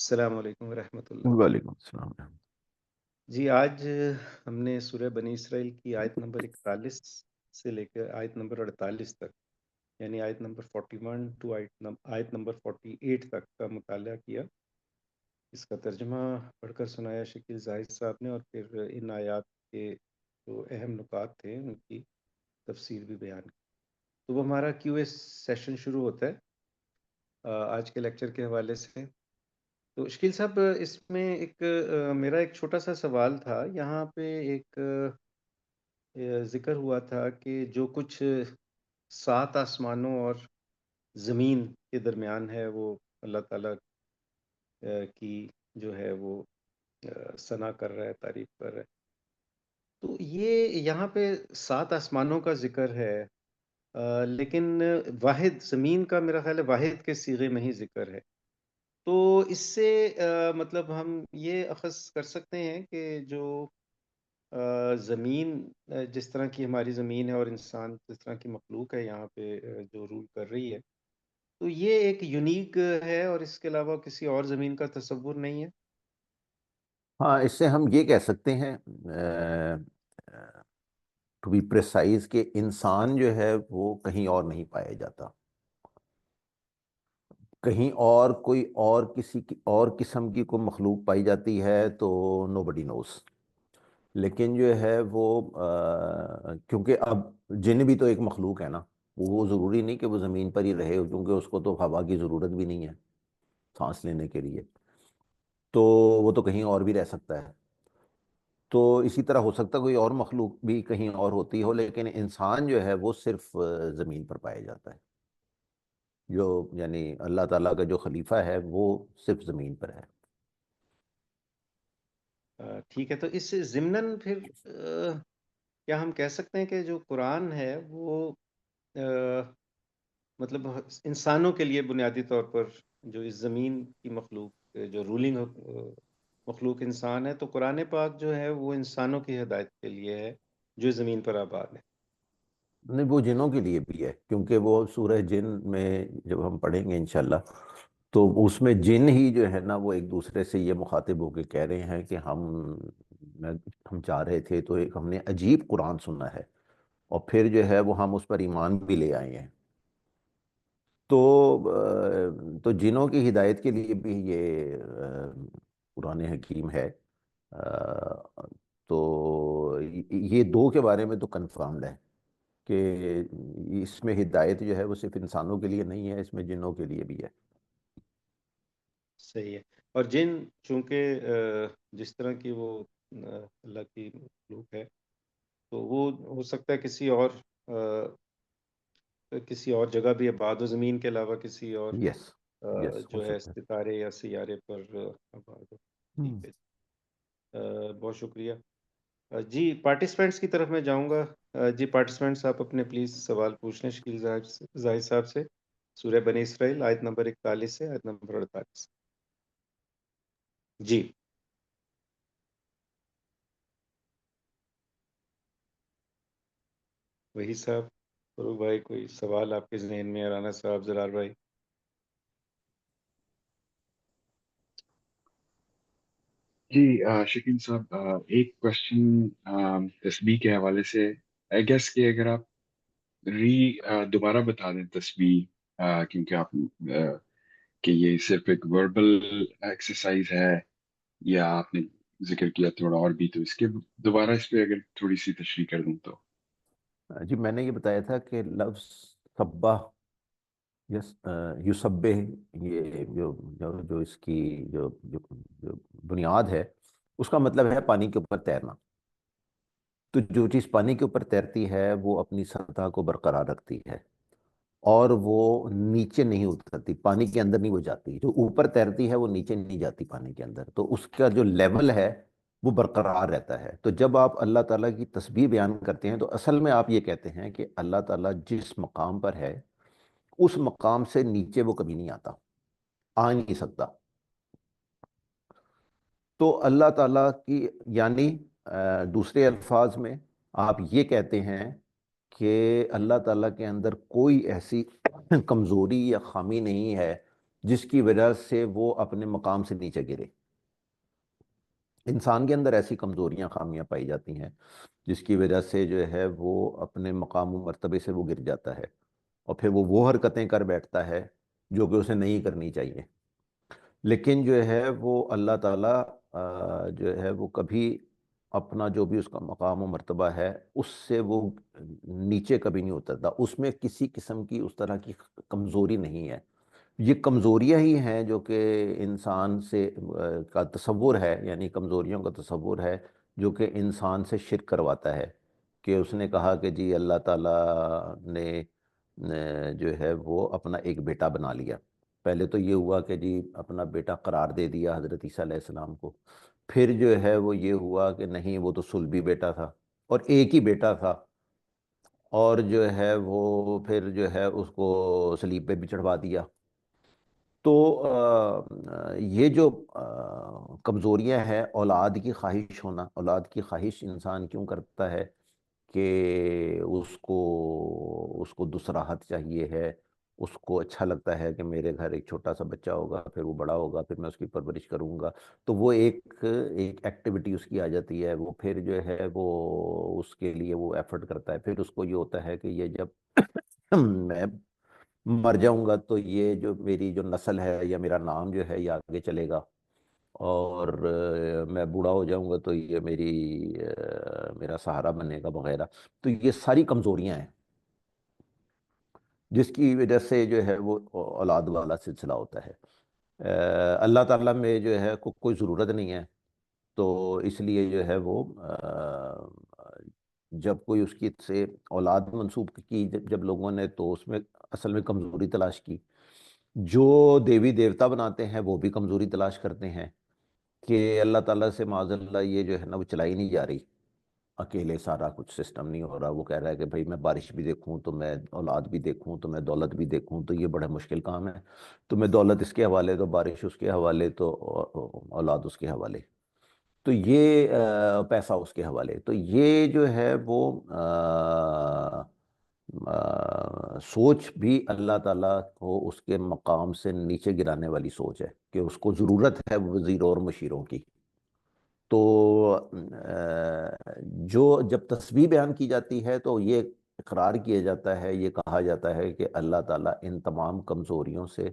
السلام علیکم ورحمۃ اللہ۔ وعلیکم السلام۔ جی آج ہم نے سورہ بنی اسرائیل کی آیت نمبر 41 سے لے کر آیت نمبر 48 تک، یعنی آیت نمبر 41 ٹو آیت نمبر 48 تک کا مطالعہ کیا۔ اس کا ترجمہ پڑھ کر سنایا شکیل زاہد صاحب نے، اور پھر ان آیات کے جو اہم نکات تھے ان کی تفسیر بھی بیان کی۔ تو وہ ہمارا کیو ایس سیشن شروع ہوتا ہے آج کے لیکچر کے حوالے سے۔ تو شکیل صاحب، اس میں میرا ایک چھوٹا سا سوال تھا۔ یہاں پہ ایک ذکر ہوا تھا کہ جو کچھ 7 آسمانوں اور زمین کے درمیان ہے وہ اللہ تعالیٰ کی جو ہے وہ ثنا کر رہا ہے، تعریف کر رہا ہے۔ تو یہ یہاں پہ 7 آسمانوں کا ذکر ہے، لیکن واحد زمین کا میرا خیال ہے واحد کے صیغے میں ہی ذکر ہے۔ تو اس سے مطلب ہم یہ اخذ کر سکتے ہیں کہ جو زمین جس طرح کی ہماری زمین ہے اور انسان جس طرح کی مخلوق ہے یہاں پہ جو رول کر رہی ہے، تو یہ ایک یونیک ہے اور اس کے علاوہ کسی اور زمین کا تصور نہیں ہے۔ ہاں، اس سے ہم یہ کہہ سکتے ہیں ٹو بی پریسائز کہ انسان جو ہے وہ کہیں اور نہیں پایا جاتا، کہیں اور کوئی اور کسی کی اور قسم کی کوئی مخلوق پائی جاتی ہے تو نو بڈی نوز۔ لیکن جو ہے وہ کیونکہ اب جن بھی تو ایک مخلوق ہے نا، وہ ضروری نہیں کہ وہ زمین پر ہی رہے، کیونکہ اس کو تو ہوا کی ضرورت بھی نہیں ہے سانس لینے کے لیے، تو وہ تو کہیں اور بھی رہ سکتا ہے۔ تو اسی طرح ہو سکتا ہے کوئی اور مخلوق بھی کہیں اور ہوتی ہو، لیکن انسان جو ہے وہ صرف زمین پر پایا جاتا ہے، جو یعنی اللہ تعالیٰ کا جو خلیفہ ہے وہ صرف زمین پر ہے۔ ٹھیک ہے، تو اس سے ضمناً پھر کیا ہم کہہ سکتے ہیں کہ جو قرآن ہے وہ مطلب انسانوں کے لیے بنیادی طور پر جو اس زمین کی مخلوق جو رولنگ مخلوق انسان ہے، تو قرآن پاک جو ہے وہ انسانوں کی ہدایت کے لیے ہے جو زمین پر آباد ہے۔ نہیں، وہ جنوں کے لیے بھی ہے، کیونکہ وہ سورہ جن میں جب ہم پڑھیں گے انشاءاللہ تو اس میں جن ہی جو ہے نا وہ ایک دوسرے سے یہ مخاطب ہو کے کہہ رہے ہیں کہ ہم چاہ رہے تھے تو ایک ہم نے عجیب قرآن سنا ہے، اور پھر جو ہے وہ ہم اس پر ایمان بھی لے آئے ہیں۔ تو جنوں کی ہدایت کے لیے بھی یہ قرآن حکیم ہے۔ تو یہ دو کے بارے میں تو کنفرمڈ ہے کہ اس میں ہدایت جو ہے وہ صرف انسانوں کے لیے نہیں ہے، اس میں جنوں کے لیے بھی ہے۔ صحیح ہے۔ اور جن چونکہ جس طرح کی وہ اللہ کی مخلوق ہے، تو وہ ہو سکتا ہے کسی اور جگہ بھی آباد ہو، زمین کے علاوہ کسی اور یس یس، ہو جو ہے سکتا ستارے یا سیارے پر آباد ہو۔ ہے۔ ٹھیک ہے، بہت شکریہ۔ جی پارٹیسپینٹس کی طرف میں جاؤں گا۔ جی پارٹیسپینٹس آپ اپنے پلیز سوال پوچھ لیں شکیل زاہد صاحب سے، سورہ بنی اسرائیل آیت نمبر 41 سے آیت نمبر 48۔ جی وہی صاحب، فروغ بھائی کوئی سوال آپ کے ذہن میں؟ رانا صاحب، زرار بھائی۔ جی شکیل صاحب، ایک کوشچن تسبیح کے حوالے سے آئی گیس کہ اگر آپ دوبارہ بتا دیں تسبیح، کیونکہ آپ کہ یہ صرف ایک وربل ایکسرسائز ہے یا آپ نے ذکر کیا تھوڑا اور بھی، تو اس کے دوبارہ اس پہ اگر تھوڑی سی تشریح کر دوں تو۔ جی میں نے یہ بتایا تھا کہ لفظ سبح، یس، یسبح، یہ جو اس کی جو بنیاد ہے اس کا مطلب ہے پانی کے اوپر تیرنا۔ تو جو چیز پانی کے اوپر تیرتی ہے وہ اپنی سطح کو برقرار رکھتی ہے، اور وہ نیچے نہیں اترتی، پانی کے اندر نہیں وہ جاتی۔ جو اوپر تیرتی ہے وہ نیچے نہیں جاتی پانی کے اندر، تو اس کا جو لیول ہے وہ برقرار رہتا ہے۔ تو جب آپ اللہ تعالیٰ کی تسبیح بیان کرتے ہیں تو اصل میں آپ یہ کہتے ہیں کہ اللہ تعالیٰ جس مقام پر ہے اس مقام سے نیچے وہ کبھی نہیں آتا، آ نہیں سکتا۔ تو اللہ تعالیٰ کی یعنی دوسرے الفاظ میں آپ یہ کہتے ہیں کہ اللہ تعالیٰ کے اندر کوئی ایسی کمزوری یا خامی نہیں ہے جس کی وجہ سے وہ اپنے مقام سے نیچے گرے. انسان کے اندر ایسی کمزوریاں خامیاں پائی جاتی ہیں جس کی وجہ سے جو ہے وہ اپنے مقام و مرتبے سے وہ گر جاتا ہے، اور پھر وہ حرکتیں کر بیٹھتا ہے جو کہ اسے نہیں کرنی چاہیے. لیکن جو ہے وہ اللہ تعالیٰ جو ہے وہ کبھی اپنا جو بھی اس کا مقام و مرتبہ ہے اس سے وہ نیچے کبھی نہیں اترتا. اس میں کسی قسم کی اس طرح کی کمزوری نہیں ہے. یہ کمزوریاں ہی ہیں جو کہ انسان سے کا تصور ہے، یعنی کمزوریوں کا تصور ہے جو کہ انسان سے شرک کرواتا ہے. کہ اس نے کہا کہ جی اللہ تعالیٰ نے جو ہے وہ اپنا ایک بیٹا بنا لیا. پہلے تو یہ ہوا کہ جی اپنا بیٹا قرار دے دیا حضرت عیسیٰ علیہ السلام کو. پھر جو ہے وہ یہ ہوا کہ نہیں، وہ تو صلبی بیٹا تھا اور ایک ہی بیٹا تھا، اور جو ہے وہ پھر جو ہے اس کو صلیب پہ بھی چڑھوا دیا. تو یہ جو کمزوریاں ہیں، اولاد کی خواہش ہونا، اولاد کی خواہش انسان کیوں کرتا ہے کہ اس کو دوسرا ہاتھ چاہیے ہے. اس کو اچھا لگتا ہے کہ میرے گھر ایک چھوٹا سا بچہ ہوگا، پھر وہ بڑا ہوگا، پھر میں اس کی پرورش کروں گا. تو وہ ایک ایکٹیویٹی اس کی آ جاتی ہے. وہ پھر جو ہے وہ اس کے لیے وہ ایفرٹ کرتا ہے. پھر اس کو یہ ہوتا ہے کہ یہ جب میں مر جاؤں گا تو یہ جو میری جو نسل ہے یا میرا نام جو ہے یہ آگے چلے گا، اور میں بوڑھا ہو جاؤں گا تو یہ میرا سہارا بنے گا وغیرہ. تو یہ ساری کمزوریاں ہیں جس کی وجہ سے جو ہے وہ اولاد والا سلسلہ ہوتا ہے. اللہ تعالیٰ میں جو ہے کوئی ضرورت نہیں ہے، تو اس لیے جو ہے وہ جب کوئی اس کی سے اولاد منسوب کی جب لوگوں نے، تو اس میں اصل میں کمزوری تلاش کی. جو دیوی دیوتا بناتے ہیں وہ بھی کمزوری تلاش کرتے ہیں کہ اللہ تعالیٰ سے معاذ اللہ یہ جو ہے نا وہ چلائی نہیں جا رہی، اکیلے سارا کچھ سسٹم نہیں ہو رہا. وہ کہہ رہا ہے کہ بھائی میں بارش بھی دیکھوں تو میں اولاد بھی دیکھوں تو میں دولت بھی دیکھوں، تو یہ بڑا مشکل کام ہے. تو میں دولت اس کے حوالے تو بارش اس کے حوالے تو اولاد اس کے حوالے، تو یہ پیسہ اس کے حوالے. تو یہ جو ہے وہ سوچ بھی اللہ تعالیٰ کو اس کے مقام سے نیچے گرانے والی سوچ ہے کہ اس کو ضرورت ہے وزیروں اور مشیروں کی. تو جو جب تسبیح بیان کی جاتی ہے تو یہ اقرار کیا جاتا ہے، یہ کہا جاتا ہے کہ اللہ تعالیٰ ان تمام کمزوریوں سے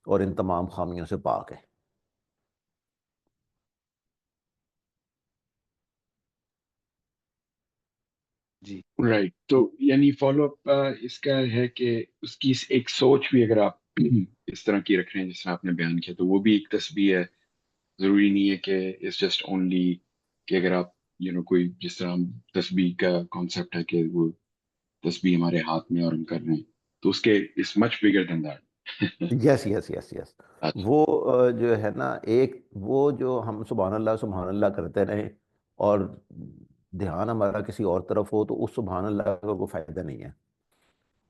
اور ان تمام خامیوں سے پاک ہے. جی رائٹ. تو یعنی فالو اپ اس کا ہے کہ اس کی ایک سوچ بھی اگر آپ اس طرح کی رکھ رہے ہیں جس طرح آپ نے بیان کیا، تو وہ بھی ایک تسبیح ہے. ضروری نہیں ہے کہ اٹس جسٹ اونلی کہ اگر آپ کوئی جس طرح ہم تسبیح کا کانسیپٹ ہے کہ وہ تسبیح ہمارے ہاتھ میں اور ہم کر رہے ہیں، تو اس کے اس مچ بگر دین دیٹ. یس یس یس یس. اچھا. وہ جو ہے نا ایک وہ جو ہم سبحان اللہ کرتے رہیں اور دھیان ہمارا کسی اور طرف ہو تو اس سبحان اللہ کا کوئی فائدہ نہیں ہے.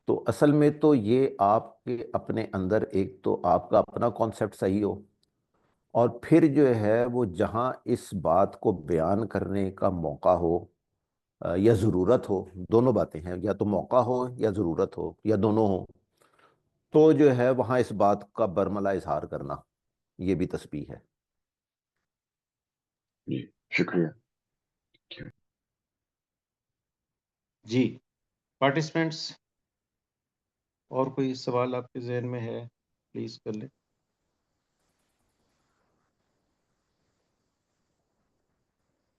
تو اصل میں تو یہ آپ کے اپنے اندر ایک تو آپ کا اپنا کانسیپٹ صحیح ہو، اور پھر جو ہے وہ جہاں اس بات کو بیان کرنے کا موقع ہو یا ضرورت ہو، دونوں باتیں ہیں، یا تو موقع ہو یا ضرورت ہو یا دونوں ہو، تو جو ہے وہاں اس بات کا برملا اظہار کرنا یہ بھی تسبیح ہے. جی شکریہ. جی پارٹیسپینٹس، اور کوئی سوال آپ کے ذہن میں ہے پلیز کر لیں.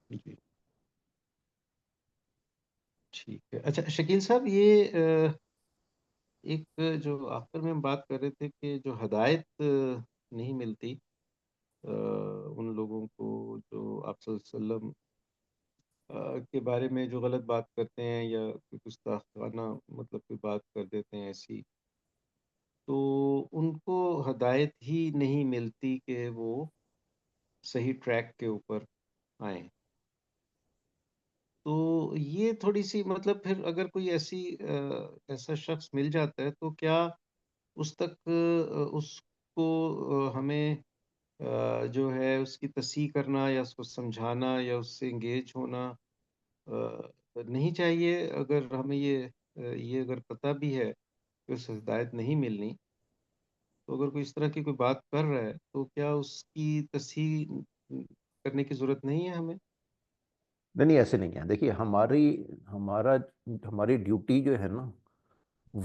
جی ٹھیک ہے. اچھا شکیل صاحب، یہ ایک جو آخر میں ہم بات کر رہے تھے کہ جو ہدایت نہیں ملتی ان لوگوں کو جو آپ صلی اللہ علیہ وسلم کے بارے میں جو غلط بات کرتے ہیں یا کوئی گستاخانہ مطلب کوئی بات کر دیتے ہیں ایسی، تو ان کو ہدایت ہی نہیں ملتی کہ وہ صحیح ٹریک کے اوپر آئیں. تو یہ تھوڑی سی مطلب پھر اگر کوئی ایسا شخص مل جاتا ہے تو کیا اس تک اس کو ہمیں جو ہے اس کی تصحیح کرنا یا اس کو سمجھانا یا اس سے انگیج ہونا نہیں چاہیے؟ اگر ہمیں یہ اگر پتہ بھی ہے کہ اس ہدایت نہیں ملنی، تو اگر کوئی اس طرح کی کوئی بات کر رہا ہے تو کیا اس کی تصحیح کرنے کی ضرورت نہیں ہے ہمیں؟ نہیں ایسے نہیں ہے. دیکھیے ہماری ڈیوٹی جو ہے نا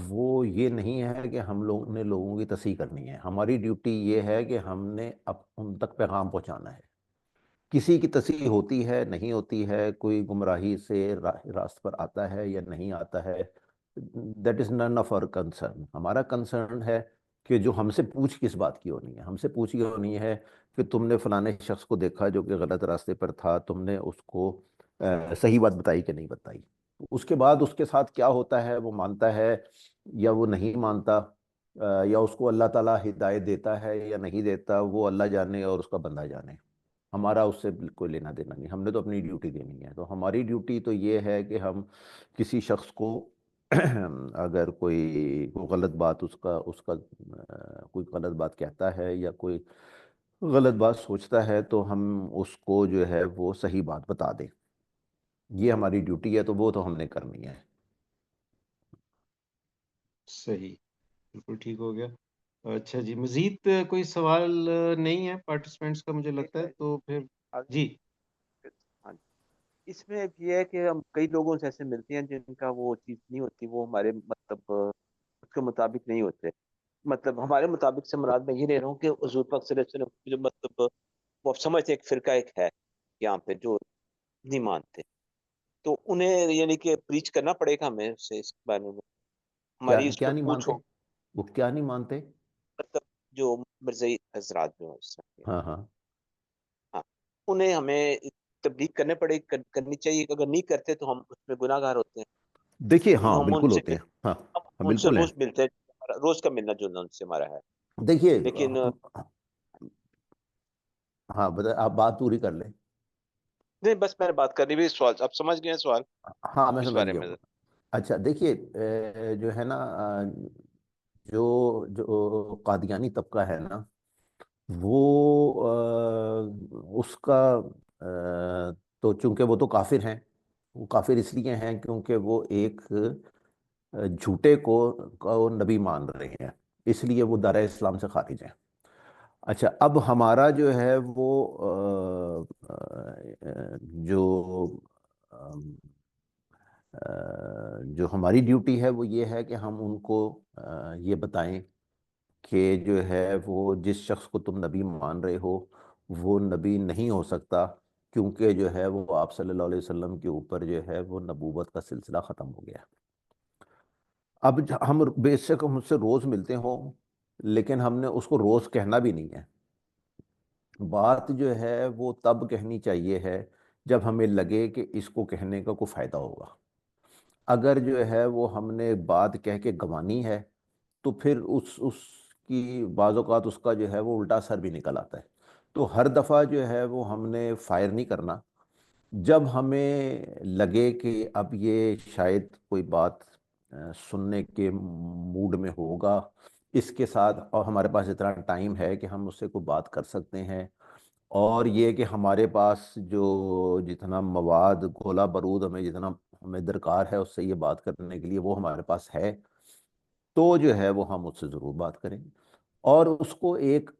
وہ یہ نہیں ہے کہ ہم لوگ نے لوگوں کی تصحیح کرنی ہے. ہماری ڈیوٹی یہ ہے کہ ہم نے ان تک پیغام پہنچانا ہے. کسی کی تصحیح ہوتی ہے نہیں ہوتی ہے، کوئی گمراہی سے راست پر آتا ہے یا نہیں آتا ہے، that is none of our concern. ہمارا کنسرن ہے کہ جو ہم سے پوچھ کس بات کی ہونی ہے. ہم سے پوچھ یہ ہونی ہے کہ تم نے فلانے شخص کو دیکھا جو کہ غلط راستے پر تھا، تم نے اس کو صحیح بات بتائی کہ نہیں بتائی. اس کے بعد اس کے ساتھ کیا ہوتا ہے، وہ مانتا ہے یا وہ نہیں مانتا، یا اس کو اللہ تعالیٰ ہدایت دیتا ہے یا نہیں دیتا، وہ اللہ جانے اور اس کا بندہ جانے. ہمارا اس سے کوئی لینا دینا نہیں. ہم نے تو اپنی ڈیوٹی دینی ہے. تو ہماری ڈیوٹی تو یہ ہے کہ ہم کسی شخص کو اگر کوئی غلط بات اس کا کوئی غلط بات کہتا ہے یا کوئی غلط بات سوچتا ہے تو ہم اس کو جو ہے وہ صحیح بات بتا دیں. یہ ہماری ڈیوٹی ہے، تو وہ تو ہم نے کرنی ہے. صحیح، بالکل ٹھیک ہو گیا. اچھا جی، مزید کوئی سوال نہیں ہے پارٹیسپینٹس کا مجھے لگتا ہے، تو پھر جی. ہاں جی. اس میں یہ ہے کہ ہم کئی لوگوں سے ایسے ملتے ہیں جن کا وہ چیز نہیں ہوتی، وہ ہمارے مطلب اس کے مطابق نہیں ہوتے. مطلب ہمارے مطابق سے مراد میں یہ لے رہا ہوں کہ حضور پاک صلی اللہ علیہ وسلم کی جو مطلب وہ آپ سمجھتے ایک فرقہ ایک ہے یہاں پہ جو نہیں مانتے، تو انہیں یعنی کہ پریچ کرنا پڑے گا ہمیں سے اس بارے میں. ہماری اس کیا پہ نہیں پوچھ مانتے؟ ہو، وہ کیا نہیں مانتے؟ مطلب جو مرزائی حضرات جو ہیں اس طرح کے، ہاں ہاں. ہاں، انہیں ہمیں تبلیغ کرنی چاہیے. اگر نہیں کرتے تو ہم اس میں گناہ گار ہوتے ہیں. دیکھیے ہاں ہم ان بالکل سے ہوتے ہیں. ہاں ہاں ان سے بالکل ہیں. روز ملتے ہیں، روز کا ملنا جلنا ان سے ہمارا ہے. دیکھیے لیکن ہاں آپ بات پوری کر لیں. نہیں، بس میں نے بات کرنی بھی سوال آپ سمجھ گئے ہیں سوال ہاں میں اس سمجھ بارے گیا میں. ہوں. اچھا دیکھیے جو ہے نا جو قادیانی طبقہ ہے نا وہ اس کا تو چونکہ وہ تو کافر ہیں. وہ کافر اس لیے ہیں کیونکہ وہ ایک جھوٹے کو نبی مان رہے ہیں، اس لیے وہ دار اسلام سے خارج ہیں. اچھا اب ہمارا جو ہے وہ جو جو ہماری ڈیوٹی ہے وہ یہ ہے کہ ہم ان کو یہ بتائیں کہ جو ہے وہ جس شخص کو تم نبی مان رہے ہو وہ نبی نہیں ہو سکتا، کیونکہ جو ہے وہ آپ صلی اللہ علیہ وسلم کے اوپر جو ہے وہ نبوت کا سلسلہ ختم ہو گیا. اب ہم بے شک ہم اس سے روز ملتے ہوں، لیکن ہم نے اس کو روز کہنا بھی نہیں ہے. بات جو ہے وہ تب کہنی چاہیے ہے جب ہمیں لگے کہ اس کو کہنے کا کوئی فائدہ ہوگا. اگر جو ہے وہ ہم نے بات کہہ کے گنوانی ہے تو پھر اس کی بعض اوقات اس کا جو ہے وہ الٹا اثر بھی نکل آتا ہے. تو ہر دفعہ جو ہے وہ ہم نے فائر نہیں کرنا. جب ہمیں لگے کہ اب یہ شاید کوئی بات سننے کے موڈ میں ہوگا، اس کے ساتھ اور ہمارے پاس اتنا ٹائم ہے کہ ہم اس سے کوئی بات کر سکتے ہیں، اور یہ کہ ہمارے پاس جو جتنا مواد گولا بارود جتنا ہمیں درکار ہے اس سے یہ بات کرنے کے لیے وہ ہمارے پاس ہے، تو جو ہے وہ ہم اس سے ضرور بات کریں گے. اور اس کو ایک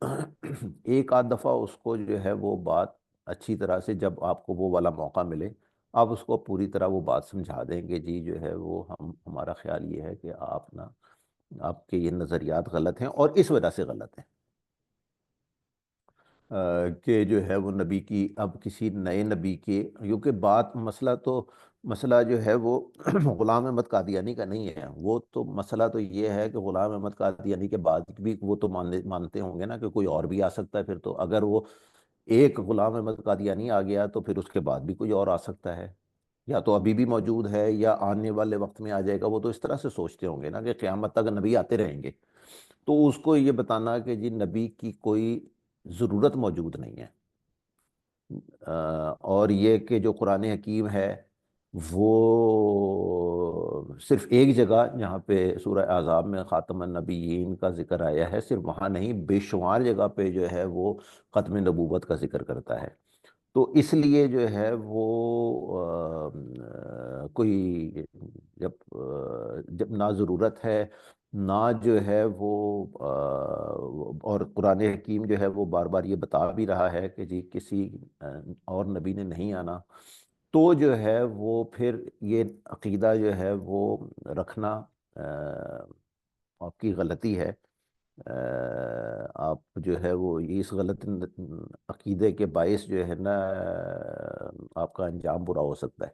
آدھ دفعہ اس کو جو ہے وہ بات اچھی طرح سے جب آپ کو وہ والا موقع ملے آپ اس کو پوری طرح وہ بات سمجھا دیں کہ جی جو ہے وہ ہمارا خیال یہ ہے کہ آپ کے یہ نظریات غلط ہیں اور اس وجہ سے غلط ہیں کہ جو ہے وہ نبی کی اب کسی نئے نبی کے، کیونکہ مسئلہ جو ہے وہ غلام احمد قادیانی کا نہیں ہے. وہ تو مسئلہ تو یہ ہے کہ غلام احمد قادیانی کے بعد بھی وہ تو مانتے ہوں گے نا کہ کوئی اور بھی آ سکتا ہے. پھر تو اگر وہ ایک غلام احمد قادیانی آ گیا تو پھر اس کے بعد بھی کوئی اور آ سکتا ہے، یا تو ابھی بھی موجود ہے یا آنے والے وقت میں آ جائے گا. وہ تو اس طرح سے سوچتے ہوں گے نا کہ قیامت تک نبی آتے رہیں گے. تو اس کو یہ بتانا کہ جی نبی کی کوئی ضرورت موجود نہیں ہے. اور یہ کہ جو قرآن حکیم ہے وہ صرف ایک جگہ جہاں پہ سورہ احزاب میں خاتم النبیین کا ذکر آیا ہے، صرف وہاں نہیں بے شمار جگہ پہ جو ہے وہ ختم نبوت کا ذکر کرتا ہے. تو اس لیے جو ہے وہ کوئی جب نہ ضرورت ہے نہ جو ہے وہ اور قرآن حکیم جو ہے وہ بار بار یہ بتا بھی رہا ہے کہ جی کسی اور نبی نے نہیں آنا، تو جو ہے وہ پھر یہ عقیدہ جو ہے وہ رکھنا آپ کی غلطی ہے. آپ جو ہے وہ اس غلط عقیدے کے باعث جو ہے نا آپ کا انجام برا ہو سکتا ہے.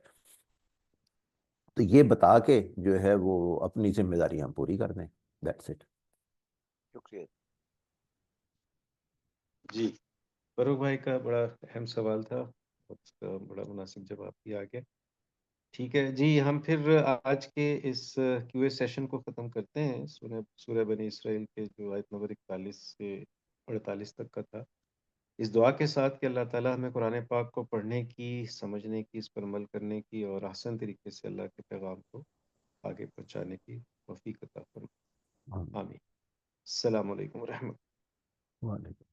تو یہ بتا کے جو ہے وہ اپنی ذمہ داریاں پوری کر دیں. That's it. شکریہ. جی فاروق بھائی کا بڑا اہم سوال تھا، اس کا بڑا مناسب جواب بھی آ گیا. ٹھیک ہے جی، ہم پھر آج کے اس کیو اے سیشن کو ختم کرتے ہیں. سورہ بنی اسرائیل کے جو آیت نمبر 41 سے 48 تک کا تھا، اس دعا کے ساتھ کہ اللہ تعالیٰ ہمیں قرآن پاک کو پڑھنے کی، سمجھنے کی، اس پر عمل کرنے کی اور آسان طریقے سے اللہ کے پیغام کو آگے پہنچانے کی توفیق عطا فرمائے. آمین. السلام علیکم ورحمۃ. وعلیکم